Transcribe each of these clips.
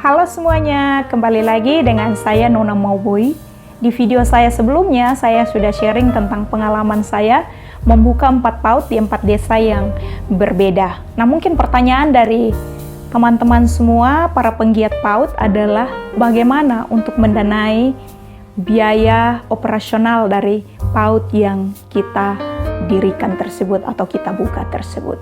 Halo semuanya, kembali lagi dengan saya Nona Mauboy. Di video saya sebelumnya, saya sudah sharing tentang pengalaman saya membuka 4 PAUD di 4 desa yang berbeda. Nah, mungkin pertanyaan dari teman-teman semua, para penggiat PAUD adalah bagaimana untuk mendanai biaya operasional dari PAUD yang kita dirikan tersebut atau kita buka tersebut.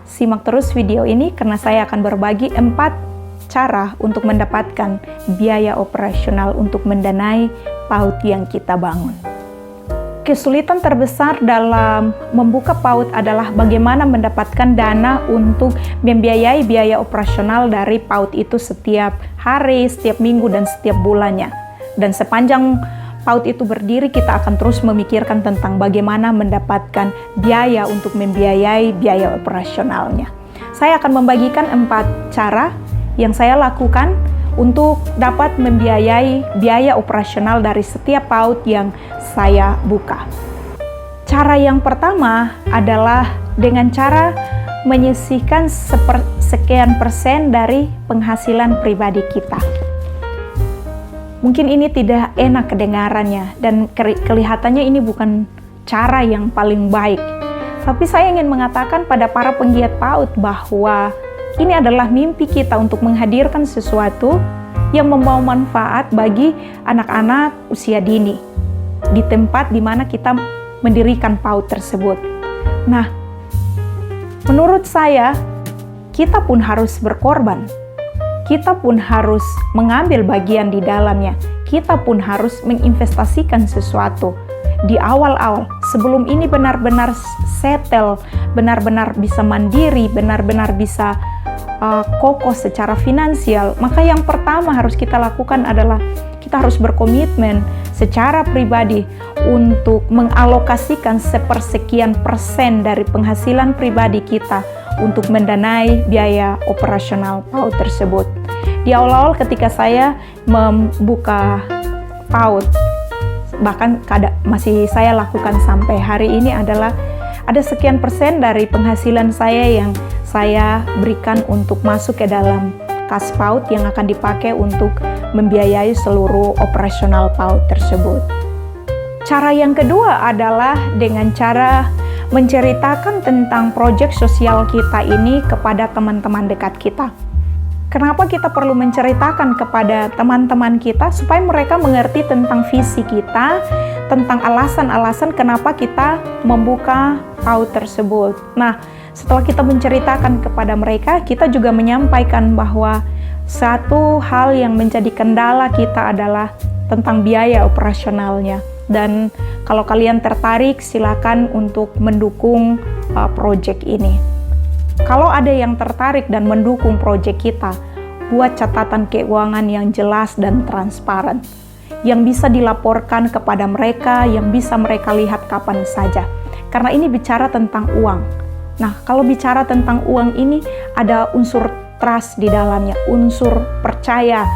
Simak terus video ini karena saya akan berbagi 4 cara untuk mendapatkan biaya operasional untuk mendanai PAUD yang kita bangun. Kesulitan terbesar dalam membuka PAUD adalah bagaimana mendapatkan dana untuk membiayai biaya operasional dari PAUD itu setiap hari, setiap minggu, dan setiap bulannya. Dan sepanjang PAUD itu berdiri, kita akan terus memikirkan tentang bagaimana mendapatkan biaya untuk membiayai biaya operasionalnya. Saya akan membagikan 4 cara yang saya lakukan untuk dapat membiayai biaya operasional dari setiap PAUD yang saya buka. Cara yang pertama adalah dengan cara menyisihkan sekian persen dari penghasilan pribadi kita. Mungkin ini tidak enak kedengarannya dan kelihatannya ini bukan cara yang paling baik. Tapi saya ingin mengatakan pada para penggiat PAUD bahwa ini adalah mimpi kita untuk menghadirkan sesuatu yang membawa manfaat bagi anak-anak usia dini di tempat di mana kita mendirikan PAUD tersebut. Nah, menurut saya, kita pun harus berkorban. Kita pun harus mengambil bagian di dalamnya. Kita pun harus menginvestasikan sesuatu di awal-awal. Sebelum ini benar-benar settle, benar-benar bisa mandiri, benar-benar bisa kokoh secara finansial, maka yang pertama harus kita lakukan adalah kita harus berkomitmen secara pribadi untuk mengalokasikan sepersekian persen dari penghasilan pribadi kita untuk mendanai biaya operasional PAUD tersebut. Di awal-awal ketika saya membuka PAUD, bahkan masih saya lakukan sampai hari ini adalah ada sekian persen dari penghasilan saya yang saya berikan untuk masuk ke dalam kas PAUD yang akan dipakai untuk membiayai seluruh operasional PAUD tersebut. Cara yang kedua adalah dengan cara menceritakan tentang proyek sosial kita ini kepada teman-teman dekat kita. Kenapa kita perlu menceritakan kepada teman-teman kita supaya mereka mengerti tentang visi kita, tentang alasan-alasan kenapa kita membuka PAUD tersebut. Nah, setelah kita menceritakan kepada mereka, kita juga menyampaikan bahwa satu hal yang menjadi kendala kita adalah tentang biaya operasionalnya. Dan kalau kalian tertarik, silakan untuk mendukung proyek ini. Kalau ada yang tertarik dan mendukung proyek kita, buat catatan keuangan yang jelas dan transparan, yang bisa dilaporkan kepada mereka, yang bisa mereka lihat kapan saja. Karena ini bicara tentang uang. Nah, kalau bicara tentang uang ini, ada unsur trust di dalamnya, unsur percaya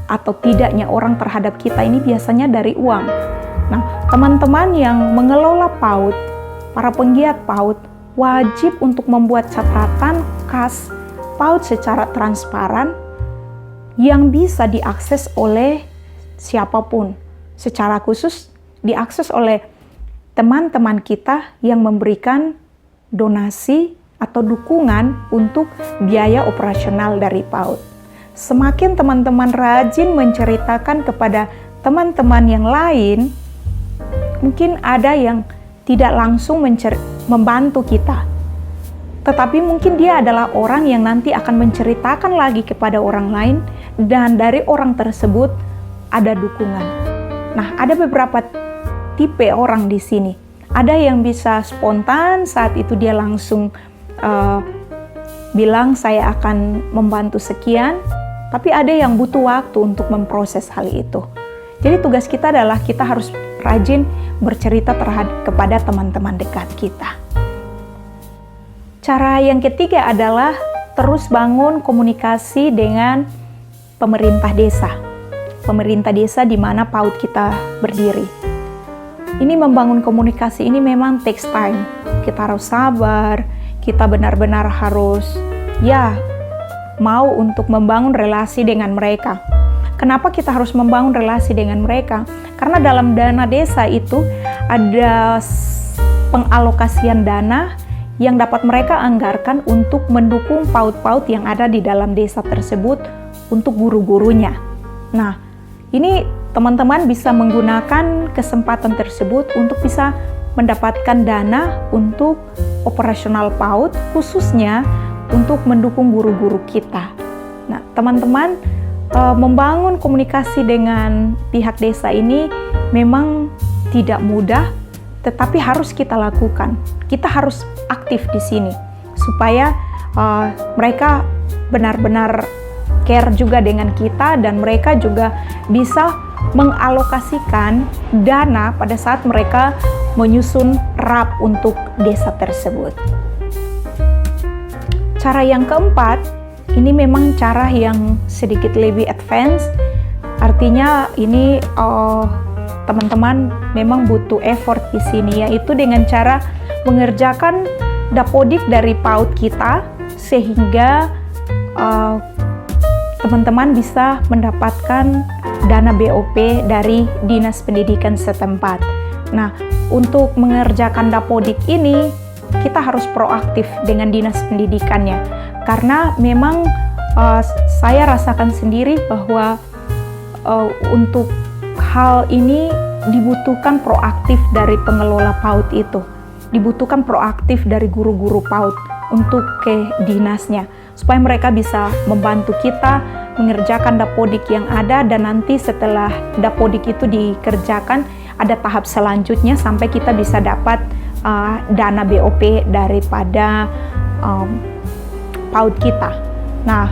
atau tidaknya orang terhadap kita ini biasanya dari uang. Nah, teman-teman yang mengelola PAUD, para penggiat PAUD, wajib untuk membuat catatan kas PAUD secara transparan yang bisa diakses oleh siapapun. Secara khusus diakses oleh teman-teman kita yang memberikan donasi atau dukungan untuk biaya operasional dari PAUD. Semakin teman-teman rajin menceritakan kepada teman-teman yang lain, mungkin ada yang tidak langsung membantu kita, tetapi mungkin dia adalah orang yang nanti akan menceritakan lagi kepada orang lain, dan dari orang tersebut ada dukungan. Nah, ada beberapa tipe orang di sini. Ada yang bisa spontan saat itu dia langsung bilang saya akan membantu sekian, tapi ada yang butuh waktu untuk memproses hal itu. Jadi tugas kita adalah kita harus rajin bercerita kepada teman-teman dekat kita. Cara yang ketiga adalah terus bangun komunikasi dengan pemerintah desa. Pemerintah desa di mana PAUD kita berdiri. Ini membangun komunikasi ini memang takes time. Kita harus sabar, kita benar-benar harus mau untuk membangun relasi dengan mereka. Kenapa kita harus membangun relasi dengan mereka? Karena dalam dana desa itu ada pengalokasian dana yang dapat mereka anggarkan untuk mendukung PAUD-PAUD yang ada di dalam desa tersebut untuk guru-gurunya. Nah, ini teman-teman bisa menggunakan kesempatan tersebut untuk bisa mendapatkan dana untuk operasional PAUD, khususnya untuk mendukung guru-guru kita. Nah, teman-teman, membangun komunikasi dengan pihak desa ini memang tidak mudah, tetapi harus kita lakukan. Kita harus aktif di sini supaya mereka benar-benar care juga dengan kita dan mereka juga bisa mengalokasikan dana pada saat mereka menyusun RAP untuk desa tersebut. Cara yang keempat, ini memang cara yang sedikit lebih advance, artinya ini teman-teman memang butuh effort di sini, yaitu dengan cara mengerjakan dapodik dari PAUD kita sehingga teman-teman bisa mendapatkan dana BOP dari Dinas Pendidikan setempat. Nah, untuk mengerjakan dapodik ini kita harus proaktif dengan Dinas Pendidikannya, karena memang saya rasakan sendiri bahwa untuk hal ini dibutuhkan proaktif dari pengelola PAUD itu, dibutuhkan proaktif dari guru-guru PAUD untuk ke dinasnya, supaya mereka bisa membantu kita mengerjakan dapodik yang ada, dan nanti setelah dapodik itu dikerjakan ada tahap selanjutnya sampai kita bisa dapat dana BOP daripada PAUD kita. Nah,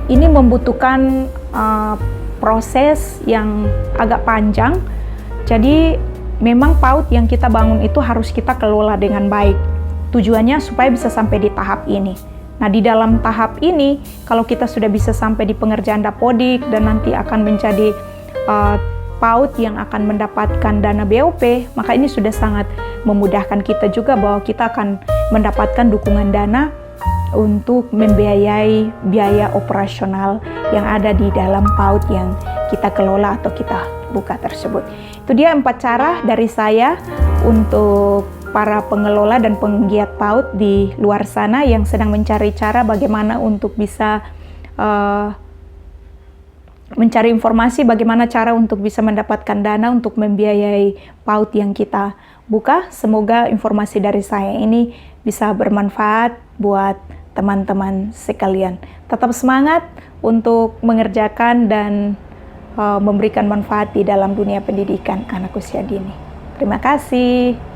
ini membutuhkan proses yang agak panjang, jadi memang PAUD yang kita bangun itu harus kita kelola dengan baik. Tujuannya supaya bisa sampai di tahap ini. Nah, di dalam tahap ini, kalau kita sudah bisa sampai di pengerjaan dapodik dan nanti akan menjadi PAUD yang akan mendapatkan dana BOP, maka ini sudah sangat memudahkan kita juga bahwa kita akan mendapatkan dukungan dana untuk membiayai biaya operasional yang ada di dalam PAUD yang kita kelola atau kita buka tersebut. Itu dia 4 cara dari saya untuk para pengelola dan penggiat PAUD di luar sana yang sedang mencari cara bagaimana untuk bisa mencari informasi bagaimana cara untuk bisa mendapatkan dana untuk membiayai PAUD yang kita buka. Semoga informasi dari saya ini bisa bermanfaat buat teman-teman sekalian. Tetap semangat untuk mengerjakan dan memberikan manfaat di dalam dunia pendidikan anak usia dini. Terima kasih.